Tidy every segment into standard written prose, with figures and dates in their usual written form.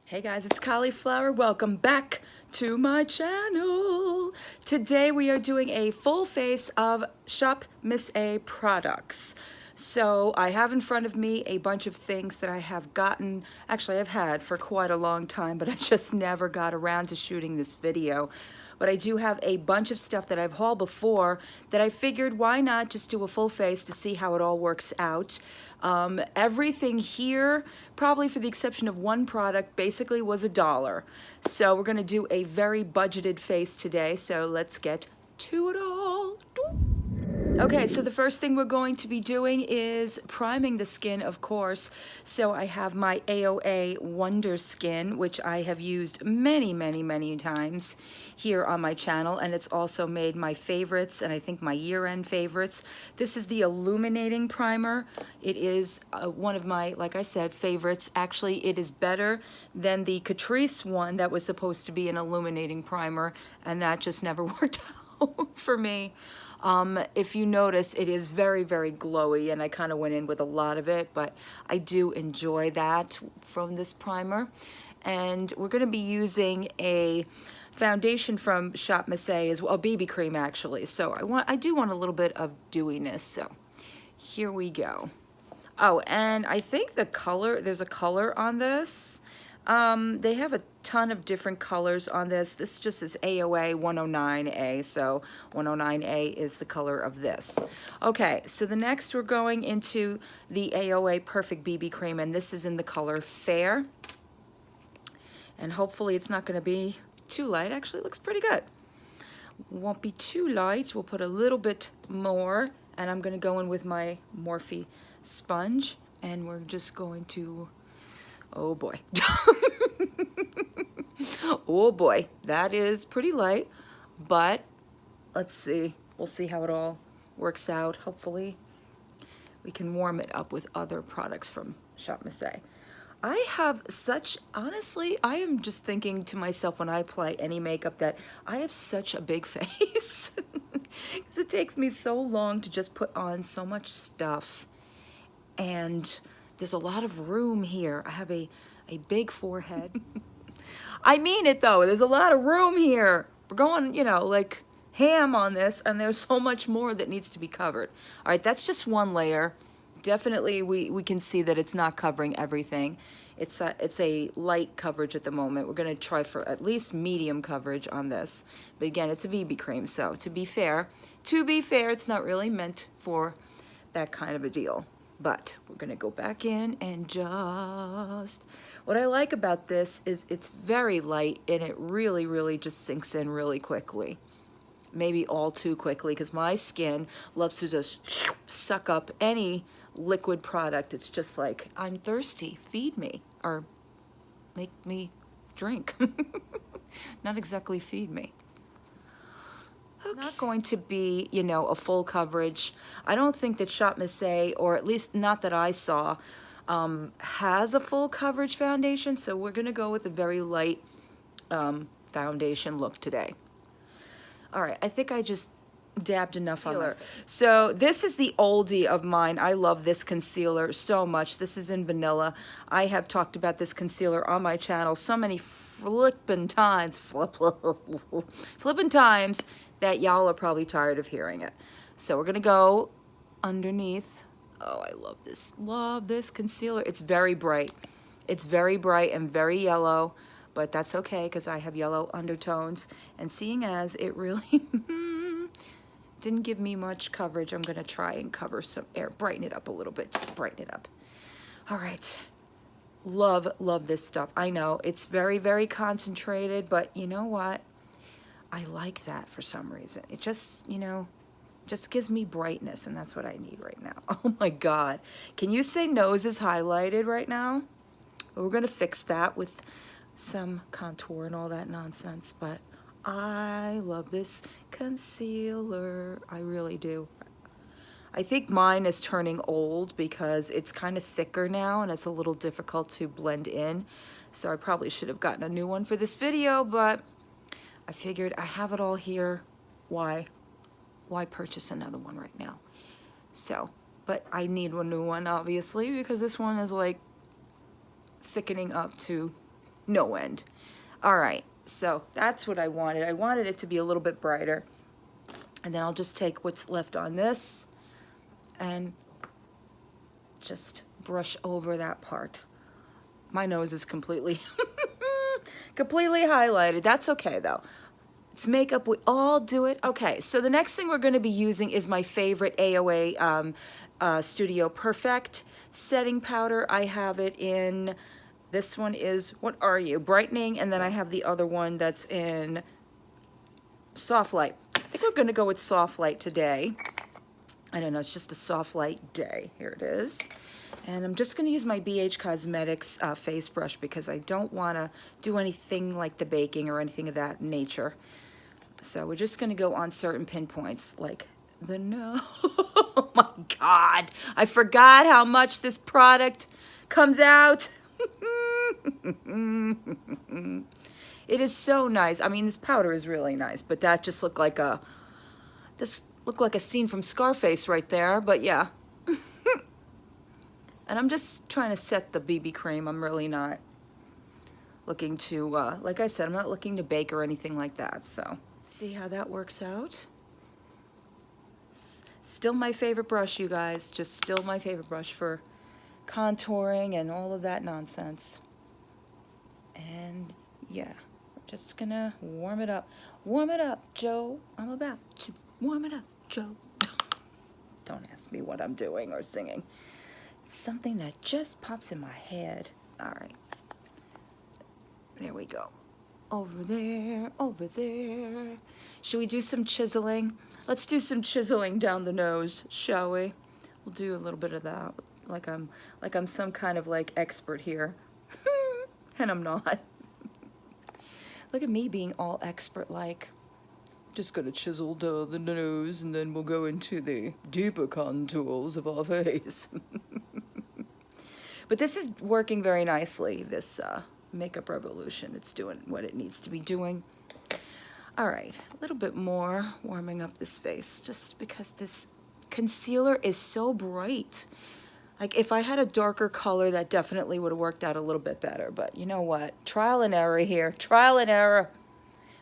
Hey guys, it's Cauliflower. Welcome back to my channel. Today we are doing a full face of SHOPMISSA products. So I have in front of me a bunch of things that I have gotten, actually I've had for quite a long time, but I just never got around to shooting this video. But I do have a bunch of stuff that I've hauled before that I figured why not just do a full face to see how it all works out. Everything here, probably for the exception of one product, basically was $1. So we're gonna do a very budgeted face today, so let's get to it all. Okay, so the first thing we're going to be doing is priming the skin, of course. So I have my AOA Wonder Skin, which I have used many times here on my channel, and it's also made my favorites, and I think my year-end favorites. This is the Illuminating Primer. It is one of my, like I said, favorites. Actually, it is better than the Catrice one that was supposed to be an illuminating primer, and that just never worked out for me. If you notice, it is very glowy, and I kind of went in with a lot of it, but I do enjoy that from this primer. And we're going to be using a foundation from SHOPMISSA as well, a BB cream actually. So I do want a little bit of dewiness. So here we go. Oh, and I think the color, there's a color on this. They have a ton of different colors on this. This just is AOA 109A, so 109A is the color of this. Okay, so the next we're going into the AOA Perfect BB Cream, and this is in the color Fair. And hopefully it's not going to be too light. Actually, it looks pretty good. Won't be too light. We'll put a little bit more, and I'm going to go in with my Morphe sponge, and we're just going to... Oh boy. Oh boy, that is pretty light, but let's see. We'll see how it all works out. Hopefully we can warm it up with other products from SHOPMISSA. I have such, honestly, I am just thinking to myself when I apply any makeup that I have such a big face. Because it takes me so long to just put on so much stuff. And there's a lot of room here. I have a big forehead. I mean it though, there's a lot of room here. We're going, you know, like ham on this, and there's so much more that needs to be covered. All right, that's just one layer. Definitely we can see that it's not covering everything. It's a light coverage at the moment. We're gonna try for at least medium coverage on this. But again, it's a BB cream, so to be fair, it's not really meant for that kind of a deal. But we're gonna go back in and just, what I like about this is it's very light, and it really just sinks in really quickly. Maybe all too quickly, because my skin loves to just suck up any liquid product. It's just like, I'm thirsty, feed me, or make me drink. Not exactly feed me. Okay. Not going to be, you know, a full coverage. I don't think that SHOPMISSA, or at least not that I saw, has a full coverage foundation, so we're gonna go with a very light foundation look today. All right, I think I just dabbed enough on there. So this is the oldie of mine. I love this concealer so much. This is in vanilla. I have talked about this concealer on my channel so many flippin' times, flippin' times, that y'all are probably tired of hearing it. So we're gonna go underneath. Oh, I love this concealer. It's very bright. It's very bright and very yellow, but that's okay because I have yellow undertones. And seeing as it really didn't give me much coverage, I'm gonna try and cover some air, brighten it up a little bit, just brighten it up. All right, love this stuff. I know it's very concentrated, but you know what? I like that for some reason. It just, you know, just gives me brightness, and that's what I need right now. Oh my God. Can you say nose is highlighted right now? We're gonna fix that with some contour and all that nonsense, but I love this concealer. I really do. I think mine is turning old because it's kind of thicker now and it's a little difficult to blend in. So I probably should have gotten a new one for this video, but I figured I have it all here. Why purchase another one right now? So, but I need a new one obviously because this one is like thickening up to no end. All right, so that's what I wanted. I wanted it to be a little bit brighter. And then I'll just take what's left on this and just brush over that part. My nose is completely, completely highlighted. That's okay though. It's makeup, we all do it. Okay, so the next thing we're gonna be using is my favorite AOA Studio Perfect setting powder. I have it in, this one is, what are you? Brightening, and then I have the other one that's in Soft Light. I think we're gonna go with Soft Light today. I don't know, it's just a soft light day. Here it is. And I'm just gonna use my BH Cosmetics face brush because I don't wanna do anything like the baking or anything of that nature. So we're just gonna go on certain pinpoints, like the nose. Oh my God, I forgot how much this product comes out. It is so nice. I mean, this powder is really nice, but that just looked like a, scene from Scarface right there, but yeah. And I'm just trying to set the BB cream. I'm really not looking to, like I said, I'm not looking to bake or anything like that, so. See how that works out? Still my favorite brush, you guys. Just still my favorite brush for contouring and all of that nonsense. And yeah, we're just gonna warm it up. Warm it up, Joe. I'm about to warm it up, Joe. Don't ask me what I'm doing or singing. It's something that just pops in my head. All right. There we go. Over there, over there. Should we do some chiseling? Let's do some chiseling down the nose, shall we? We'll do a little bit of that, like I'm some kind of like expert here. And I'm not. Look at me being all expert-like. Just gonna chisel down the nose and then we'll go into the deeper contours of our face. But this is working very nicely, this Makeup Revolution. It's doing what it needs to be doing. All right, a little bit more, warming up this face, just because this concealer is so bright. Like, if I had a darker color, that definitely would have worked out a little bit better. But you know what? Trial and error here. Trial and error.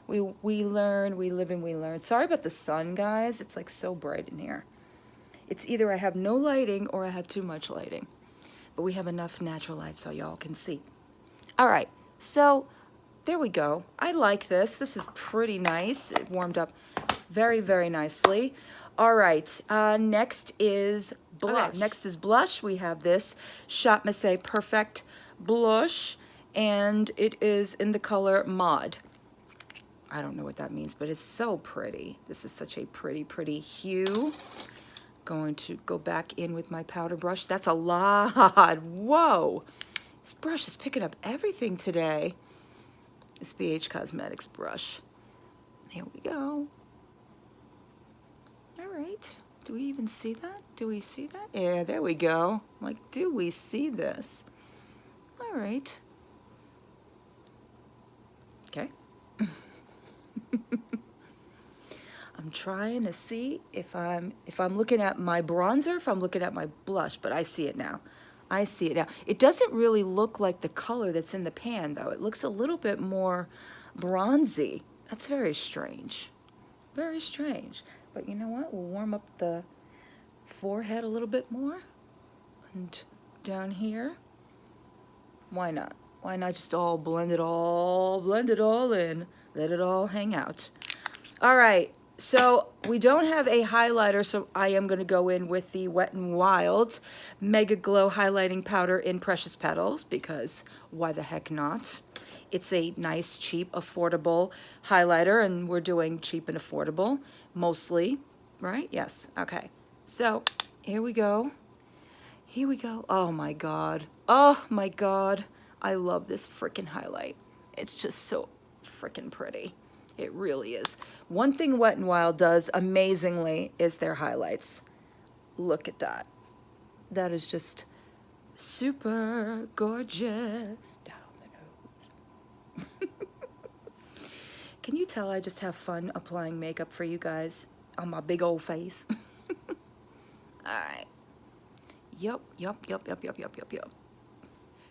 We learn, we live and we learn. Sorry about the sun, guys. It's like so bright in here. It's either I have no lighting or I have too much lighting. But we have enough natural light so y'all can see. All right, so there we go. I like this. This is pretty nice. It warmed up very, very nicely. All right, next is blush. Okay, next is blush. We have this SHOPMISSA Perfect Blush, and it is in the color Mod. I don't know what that means, but it's so pretty. This is such a pretty, pretty hue. Going to go back in with my powder brush. That's a lot. Whoa. This brush is picking up everything today. This BH Cosmetics brush. Here we go. All right. Do we even see that? Do we see that? Yeah, there we go. Like, do we see this? All right. Okay. I'm trying to see if I'm looking at my bronzer, if I'm looking at my blush, but I see it now. I see it now. It doesn't really look like the color that's in the pan, though. It looks a little bit more bronzy. That's very strange. Very strange. But you know what? We'll warm up the forehead a little bit more. And down here. Why not? Why not just all blend it all in. Let it all hang out. All right. So we don't have a highlighter, so I am going to go in with the Wet n Wild Mega Glow Highlighting Powder in Precious Petals, because why the heck not? It's a nice, cheap, affordable highlighter, and we're doing cheap and affordable, mostly, right? Yes, okay. So here we go. Here we go. Oh my God. Oh my God. I love this freaking highlight. It's just so freaking pretty. It really is. One thing Wet n Wild does amazingly is their highlights. Look at that. That is just super gorgeous. Down the nose. Can you tell I just have fun applying makeup for you guys on my big old face? All right. Yup.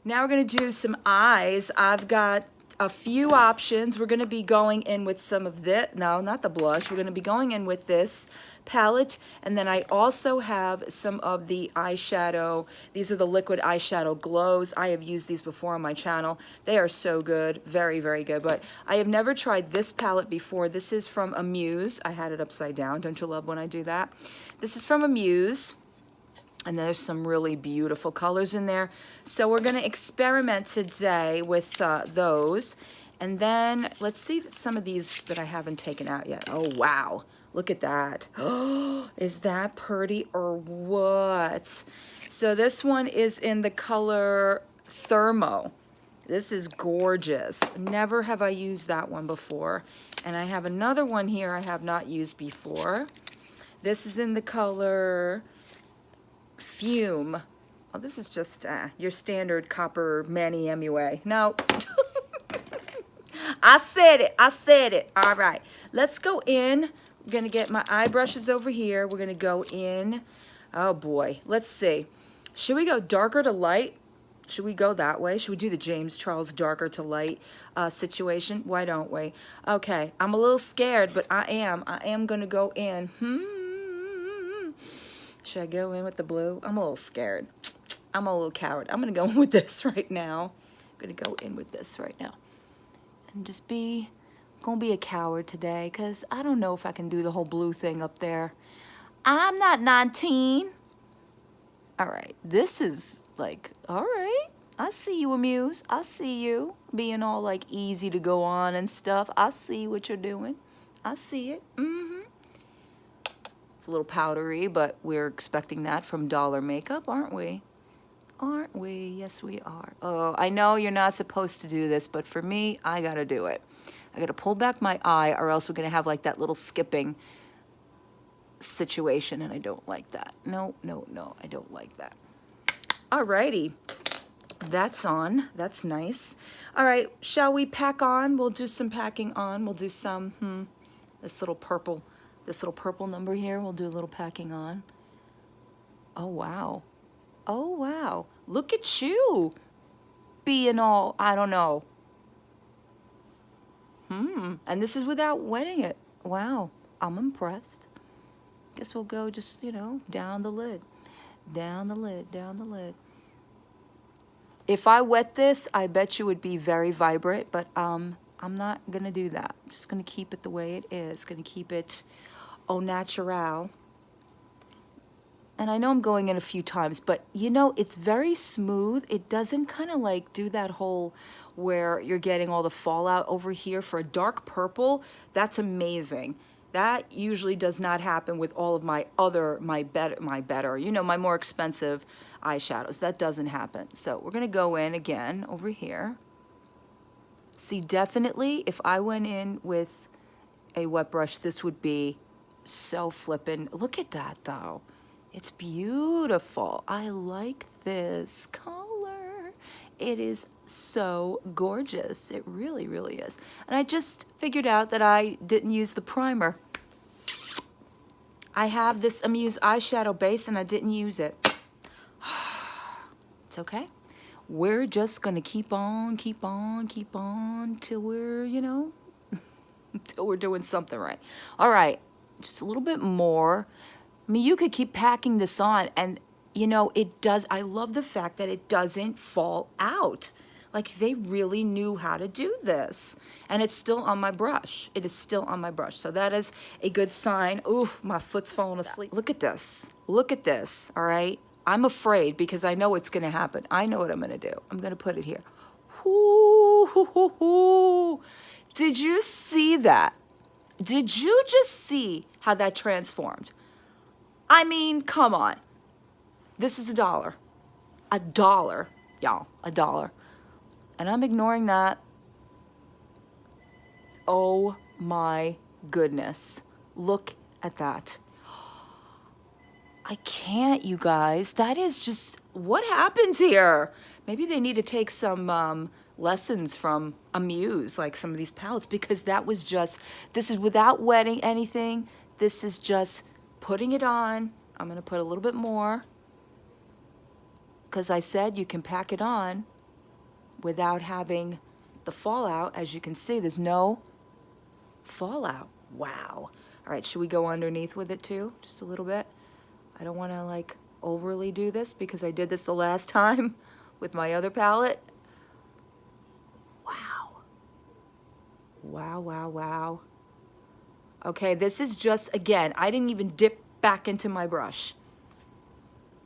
Now we're gonna do some eyes. I've got a few options. We're gonna be going in with some of this, no, not the blush. We're gonna be going in with this palette, and then I also have some of the eyeshadow. These are the liquid eyeshadow glows. I have used these before on my channel. They are so good, very, very good, but I have never tried this palette before. This is from Amuse. I had it upside down. Don't you love when I do that? This is from Amuse. And there's some really beautiful colors in there. So we're gonna experiment today with those. And then let's see some of these that I haven't taken out yet. Oh, wow, look at that. Oh, is that pretty or what? So this one is in the color Thermo. This is gorgeous. Never have I used that one before. And I have another one here I have not used before. This is in the color Fume. Oh, this is just your standard copper Manny MUA. No. I said it. I said it. All right. Let's go in. We're going to get my eye brushes over here. We're going to go in. Oh, boy. Let's see. Should we go darker to light? Should we go that way? Should we do the James Charles darker to light situation? Why don't we? Okay. I'm a little scared, but I am going to go in. Should I go in with the blue? I'm a little scared. I'm a little coward. I'm going to go in with this right now. I'm going to go in with this right now. And just going to be a coward today because I don't know if I can do the whole blue thing up there. I'm not 19. All right. This is like, all right. I see you, Amuse. I see you being all like easy to go on and stuff. I see what you're doing. I see it. It's a little powdery, but we're expecting that from Dollar Makeup, aren't we? Aren't we? Yes, we are. Oh, I know you're not supposed to do this, but for me, I gotta do it. I gotta pull back my eye, or else we're gonna have like that little skipping situation, and I don't like that. No, no, no, I don't like that. Alrighty, that's on. That's nice. All right, shall we pack on? We'll do some packing on. We'll do some, this little purple number here. We'll do a little packing on. Oh, wow. Oh, wow. Look at you being all, I don't know. And this is without wetting it. Wow. I'm impressed. Guess we'll go just, you know, down the lid. Down the lid, down the lid. If I wet this, I bet you would be very vibrant, but I'm not going to do that. I'm just going to keep it the way it is. Going to keep it au naturel. And I know I'm going in a few times, but you know, it's very smooth. It doesn't kind of like do that whole where you're getting all the fallout over here. For a dark purple, that's amazing. That usually does not happen with all of my better, you know, my more expensive eyeshadows. That doesn't happen. So we're going to go in again over here. See, definitely if I went in with a wet brush, this would be so flippin'. Look at that though. It's beautiful. I like this color. It is so gorgeous. It really, really is. And I just figured out that I didn't use the primer. I have this Amuse eyeshadow base and I didn't use it. It's okay. We're just gonna keep on till we're, you know, till we're doing something right. All right, just a little bit more. I mean, you could keep packing this on and, you know, it does. I love the fact that it doesn't fall out. Like, they really knew how to do this. And it's still on my brush. It is still on my brush. So that is a good sign. Oof, my foot's falling asleep. Look at this. Look at this, all right? I'm afraid because I know it's going to happen. I know what I'm going to do. I'm going to put it here. Ooh, hoo, hoo, hoo. Did you see that? Did you just see how that transformed? I mean, come on. This is $1. $1, y'all, $1. And I'm ignoring that. Oh my goodness. Look at that. I can't, you guys. That is just, what happened here? Maybe they need to take some lessons from Amuse, like some of these palettes, because that was just, this is without wetting anything. This is just putting it on. I'm going to put a little bit more because I said you can pack it on. without having the fallout. As you can see, there's no fallout. Wow. All right, should we go underneath with it too? Just a little bit. I don't want to like overly do this because I did this the last time with my other palette. Wow. Wow, wow, wow. Okay, this is just, again, I didn't even dip back into my brush.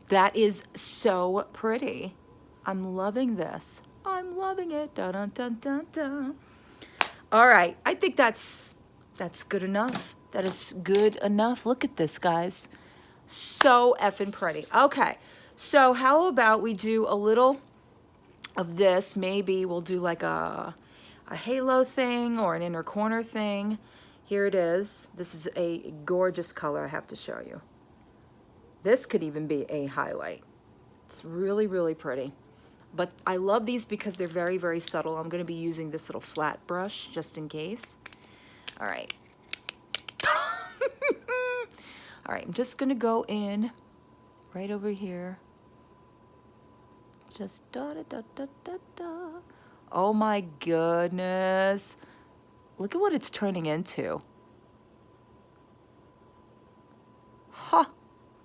That is so pretty. I'm loving this. I'm loving it. Dun, dun, dun, dun, dun. All right, I think that's good enough. That is good enough. Look at this, guys. So effing pretty. Okay, so how about we do a little of this? Maybe we'll do like a halo thing or an inner corner thing. Here it is. This is a gorgeous color I have to show you. This could even be a highlight. It's really, really pretty. But I love these because they're very, very subtle. I'm going to be using this little flat brush just in case. All right. All right, I'm just going to go in right over here. Just da da da da da da. Oh my goodness. Look at what it's turning into. Ha!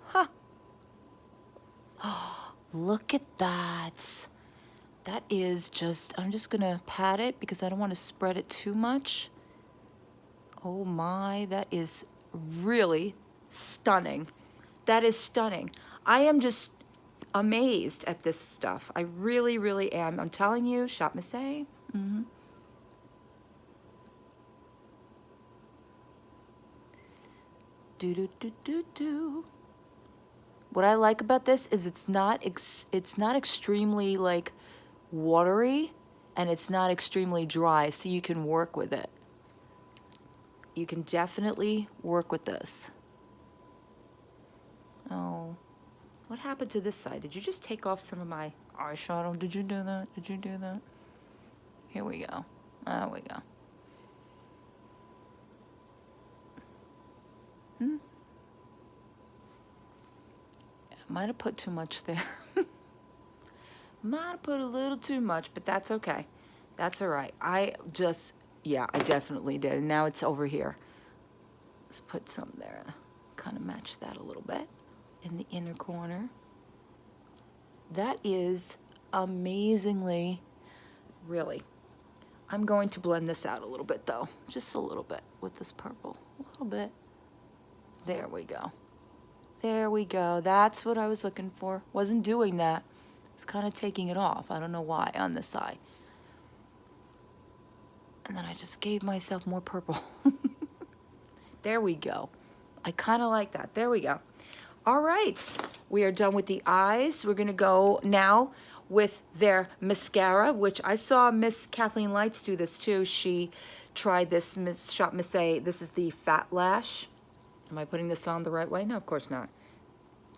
Ha! Oh, look at that. That is just, I'm just gonna pat it because I don't want to spread it too much. Oh my, that is really stunning. That is stunning. I am just amazed at this stuff. I really, really am. I'm telling you, SHOPMISSA. Mm-hmm. Do do do do do. What I like about this is it's not extremely like watery, and it's not extremely dry, so you can work with it. You can definitely work with this. Oh, what happened to this side? Did you just take off some of my eyeshadow? Did you do that? Did you do that? Here we go. There we go. Might have put too much there. Might have put a little too much, but that's okay. That's all right. Yeah, I definitely did. And now it's over here. Let's put some there. Kind of match that a little bit in the inner corner. That is amazingly, really. I'm going to blend this out a little bit though. Just a little bit with this purple. A little bit. There we go. There we go. That's what I was looking for. Wasn't doing that. It's kind of taking it off. I don't know why on this side. And then I just gave myself more purple. There we go. I kind of like that. There we go. All right. We are done with the eyes. We're going to go now with their mascara, which I saw Miss Kathleen Lights do this too. She tried this, Miss SHOPMISSA. This is the Fat Lash. Am I putting this on the right way? No, of course not.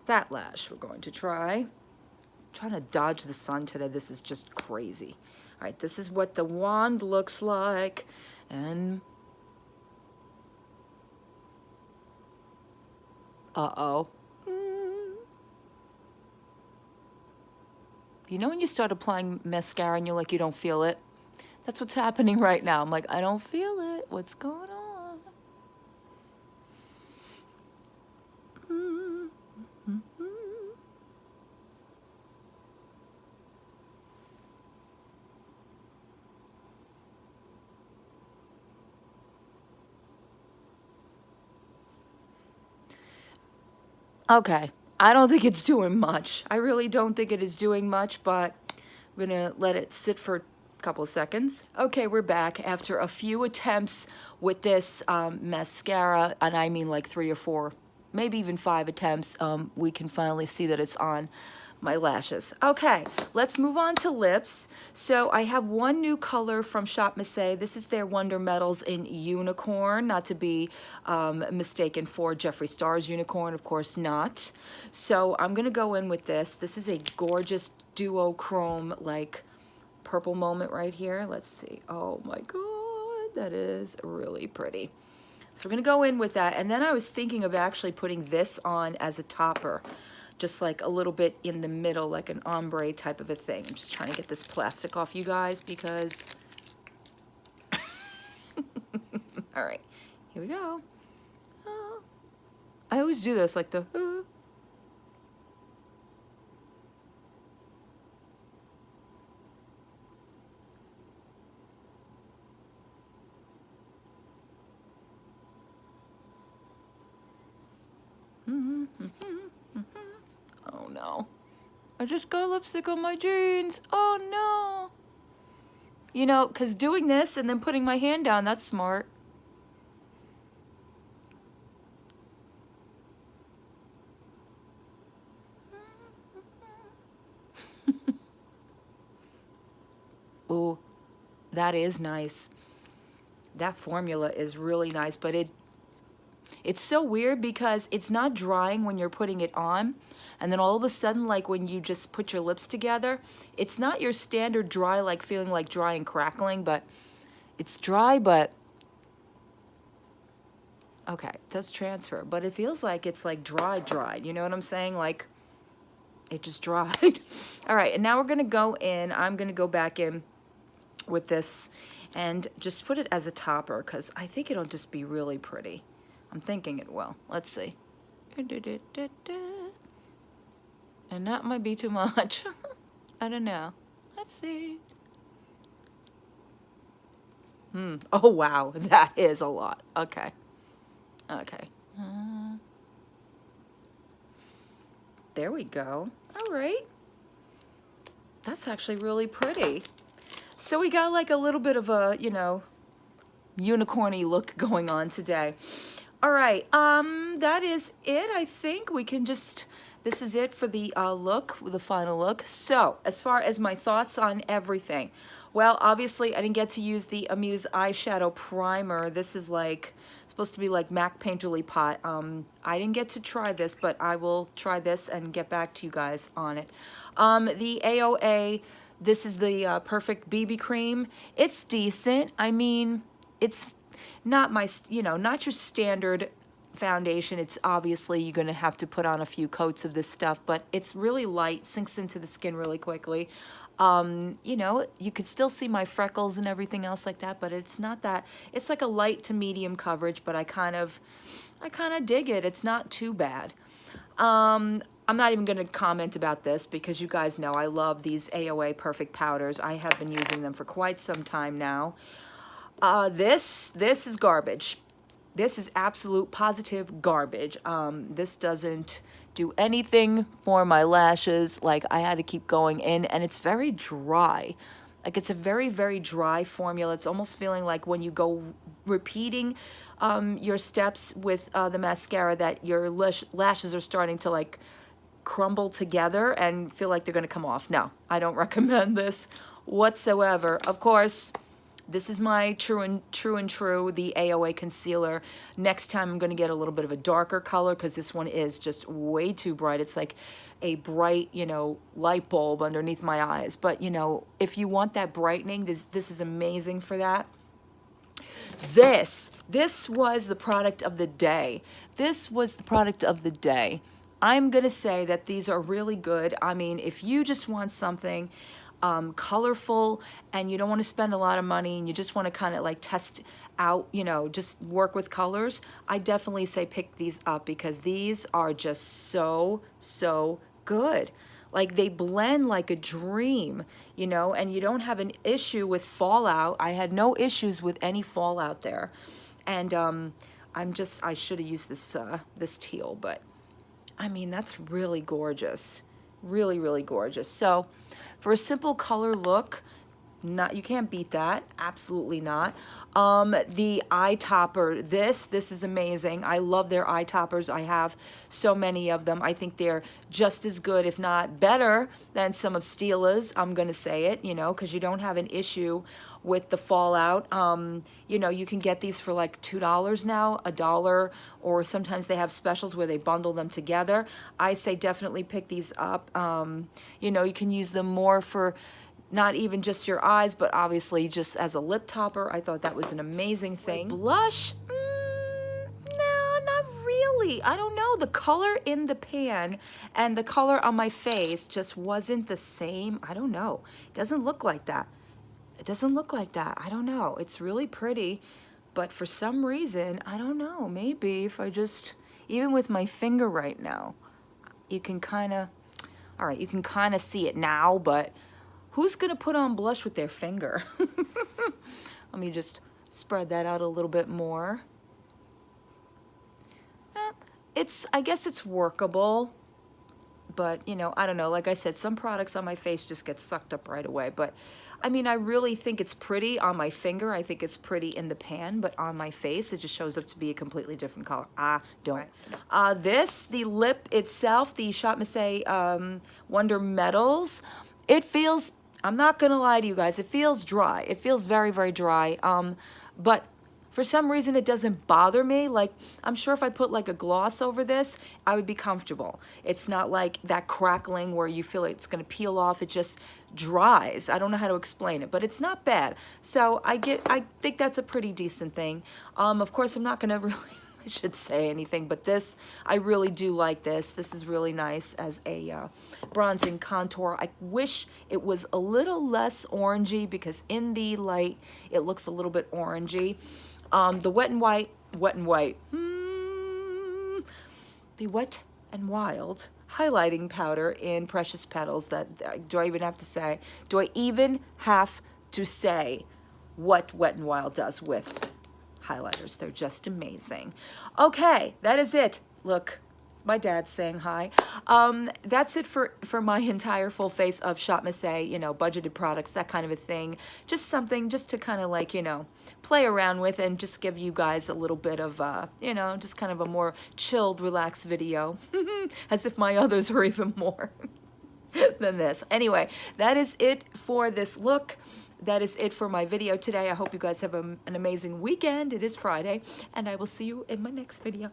Fat Lash we're going to try. I'm trying to dodge the sun today. This is just crazy. All right, this is what the wand looks like. And uh-oh. You know when you start applying mascara and you're like, you don't feel it? That's what's happening right now. I'm like, I don't feel it. What's going on? Okay, I don't think it's doing much. I really don't think it is doing much, but I'm gonna let it sit for a couple of seconds. Okay, we're back after a few attempts with this mascara, and I mean like 3 or 4, maybe even 5 attempts. We can finally see that it's on my lashes. Okay, let's move on to lips. So I have one new color from SHOPMISSA. This is their Wonder Metals in Unicorn, not to be mistaken for Jeffree Star's Unicorn, of course not. So I'm gonna go in with this. This is a gorgeous duochrome like purple moment right here. Let's see. Oh my God, that is really pretty. So we're gonna go in with that. And then I was thinking of actually putting this on as a topper just like a little bit in the middle, like an ombre type of a thing. I'm just trying to get this plastic off, you guys, because... All right, here we go. I always do this, like the... Oh no. I just got lipstick on my jeans. Oh no. You know, because doing this and then putting my hand down, that's smart. Ooh, that is nice. That formula is really nice, but it's so weird because it's not drying when you're putting it on, and then all of a sudden, like when you just put your lips together, it's not your standard dry, like feeling like dry and crackling, but it's dry, but okay, it does transfer, but it feels like it's like dried, you know what I'm saying? Like it just dried. All right, and now we're gonna go in, I'm gonna go back in with this and just put it as a topper because I think it'll just be really pretty. I'm thinking it will. Let's see. And that might be too much. I don't know. Let's see. Oh, wow. That is a lot. Okay. Okay. There we go. All right. That's actually really pretty. So we got like a little bit of a, you know, unicorny look going on today. All right, that is it. I think we can just, this is it for the look, the final look. So as far as my thoughts on everything, well, obviously I didn't get to use the Amuse eyeshadow primer. This is like, supposed to be like MAC Painterly Pot. I didn't get to try this, but I will try this and get back to you guys on it. The AOA, this is the Perfect BB Cream. It's decent. I mean, it's not my, you know, not your standard foundation. It's obviously you're going to have to put on a few coats of this stuff, but it's really light, sinks into the skin really quickly. You know, you could still see my freckles and everything else like that, but it's not that, it's like a light to medium coverage, but I kind of dig it. It's not too bad. I'm not even going to comment about this because you guys know I love these AOA Perfect Powders. I have been using them for quite some time now. This is garbage. This is absolute positive garbage. This doesn't do anything for my lashes. Like I had to keep going in, and it's very dry. Like it's a very, very dry formula. It's almost feeling like when you go repeating your steps with the mascara that your lashes are starting to like crumble together and feel like they're going to come off. No, I don't recommend this whatsoever. Of course, this is my true and true, the AOA concealer. Next time I'm going to get a little bit of a darker color because this one is just way too bright. It's like a bright, you know, light bulb underneath my eyes. But, you know, if you want that brightening, this is amazing for that. This was the product of the day. This was the product of the day. I'm going to say that these are really good. I mean, if you just want something colorful and you don't want to spend a lot of money and you just want to kind of like test out, you know, just work with colors, I definitely say pick these up because these are just so good. Like they blend like a dream, you know, and you don't have an issue with fallout. I had no issues with any fallout there. And I should have used this teal, but I mean, that's really gorgeous. Really, really gorgeous. So for a simple color look, you can't beat that. Absolutely not. The eye topper, this is amazing. I love their eye toppers. I have so many of them. I think they're just as good, if not better, than some of Stila's. I'm going to say it, you know, because you don't have an issue with the fallout. You know, you can get these for like $2 now, $1, or sometimes they have specials where they bundle them together. I say definitely pick these up. You know, you can use them more for not even just your eyes, but obviously just as a lip topper. I thought that was an amazing thing. Blush? No, not really. I don't know. know, the color in the pan and the color on my face just wasn't the same. I don't know. It doesn't look like that. It doesn't look like that. I don't know. It's really pretty, but for some reason, I don't know. Maybe if I just, even with my finger right now, you can kind of, all right, you can kind of see it now, but who's going to put on blush with their finger? Let me just spread that out a little bit more. I guess it's workable, but you know, I don't know. Like I said, some products on my face just get sucked up right away. But I mean, I really think it's pretty on my finger. I think it's pretty in the pan, but on my face, it just shows up to be a completely different color. Don't. The lip itself, the SHOPMISSA Wonder Metals, it feels, I'm not gonna lie to you guys, it feels dry. It feels very, very dry. But for some reason, it doesn't bother me. Like, I'm sure if I put like a gloss over this, I would be comfortable. It's not like that crackling where you feel like it's gonna peel off. It just dries. I don't know how to explain it, but it's not bad. So I think that's a pretty decent thing. Of course, I'm not gonna really, I should say anything, but this, I really do like this. This is really nice as a bronzing contour. I wish it was a little less orangey because in the light, it looks a little bit orangey. The Wet and White, the Wet and Wild highlighting powder in Precious Petals. That, do I even have to say? Do I even have to say what Wet and Wild does with highlighters? They're just amazing. Okay, that is it. Look, my dad's saying hi. That's it for my entire full face of SHOPMISSA, you know, budgeted products, that kind of a thing. Just something just to kind of like, you know, play around with and just give you guys a little bit of, you know, just kind of a more chilled, relaxed video. As if my others were even more than this. Anyway, that is it for this look. That is it for my video today. I hope you guys have an amazing weekend. It is Friday, and I will see you in my next video.